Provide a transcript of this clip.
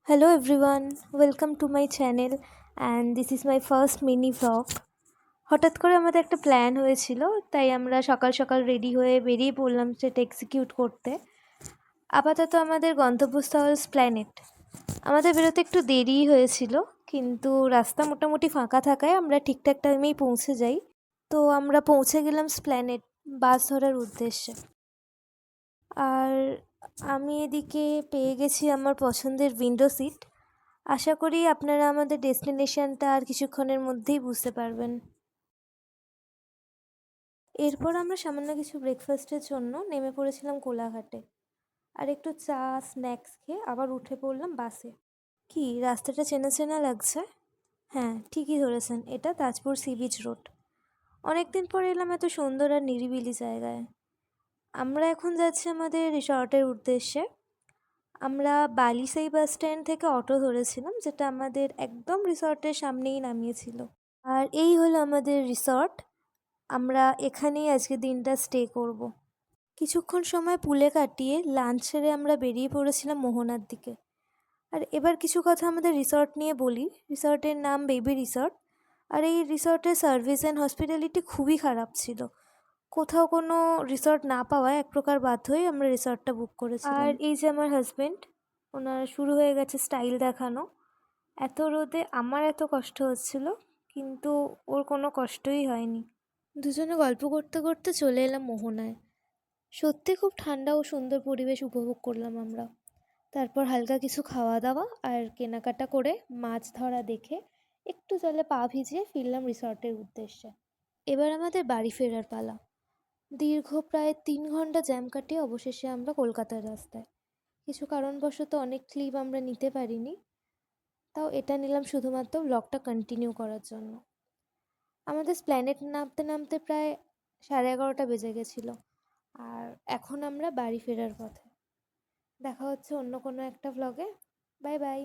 Hello everyone, welcome to my channel and this is my first mini vlog. হঠাৎ করে আমাদের একটা plan হয়েছিল, তাই আমরা সকাল সকাল রেডি হয়ে বেরিয়ে পড়লাম সেটা এক্সিকিউট করতে। আপাতত আমাদের গন্তব্যস্থল স্প্ল্যানেট। আমাদের বেরোতে একটু দেরিই হয়েছিল, কিন্তু রাস্তা মোটামুটি ফাঁকা থাকায় আমরা ঠিকঠাক টাইমেই পৌঁছে যাই। তো আমরা পৌঁছে গেলাম স্প্ল্যানেট বাস ধরার উদ্দেশ্যে। আর আমি এদিকে পেয়ে গেছি আমার পছন্দের উইন্ডো সিট। আশা করি আপনারা আমাদের ডেস্টিনেশনটা আর কিছুক্ষণের মধ্যেই বুঝতে পারবেন। এরপর আমরা সামান্য কিছু ব্রেকফাস্টের জন্য নেমে পড়েছিলাম কোলাঘাটে, আর একটু চা স্ন্যাক্স খেয়ে আবার উঠে পড়লাম বাসে। কি রাস্তাটা চেনা চেনা লাগছে? হ্যাঁ, ঠিকই ধরেছেন, এটা তাজপুর সি বিচ রোড। অনেকদিন পর এলাম এত সুন্দর আর নিরিবিলি জায়গায়। আমরা এখন যাচ্ছি আমাদের রিসর্টের উদ্দেশ্যে। আমরা বালিসাই বাস স্ট্যান্ড থেকে অটো ধরেছিলাম, যেটা আমাদের একদম রিসর্টের সামনেই নামিয়েছিল। আর এই হলো আমাদের রিসর্ট। আমরা এখানেই আজকে দিনটা স্টে করব। কিছুক্ষণ সময় পুলে কাটিয়ে লাঞ্চ সেরে আমরা বেরিয়ে পড়েছিলাম মোহনার দিকে। আর এবার কিছু কথা আমাদের রিসর্ট নিয়ে বলি। রিসর্টের নাম বেবি রিসর্ট। আর এই রিসর্টের সার্ভিস অ্যান্ড হসপিটালিটি খুবই খারাপ ছিল। কোথাও কোনো রিসর্ট না পাওয়ায় এক প্রকার বাধ্য হয়ে আমরা রিসর্টটা বুক করেছি। আর এই যে আমার হাজব্যান্ড, ওনার শুরু হয়ে গেছে স্টাইল দেখানো। এত রোদে আমার এত কষ্ট হচ্ছিল, কিন্তু ওর কোনো কষ্টই হয়নি। দুজনে গল্প করতে করতে চলে এলাম মোহনায়। সত্যি খুব ঠান্ডা ও সুন্দর পরিবেশ উপভোগ করলাম আমরা। তারপর হালকা কিছু খাওয়া দাওয়া আর কেনাকাটা করে মাছ ধরা দেখে একটু জলে পা ভিজিয়ে ফিরলাম রিসর্টের উদ্দেশ্যে। এবার আমাদের বাড়ি ফেরার পালা। দীর্ঘ প্রায় 3 ঘন্টা জ্যাম কাটিয়ে অবশেষে আমরা কলকাতার রাস্তায়। কিছু কারণবশত অনেক ক্লিপ আমরা নিতে পারিনি, তাও এটা নিলাম শুধুমাত্র ব্লগটা কন্টিনিউ করার জন্য। আমাদের প্ল্যানেট নামতে নামতে প্রায় 11:30 বেজে গেছিলো। আর এখন আমরা বাড়ি ফেরার পথে। দেখা হচ্ছে অন্য কোনো একটা ভ্লগে। Bye bye.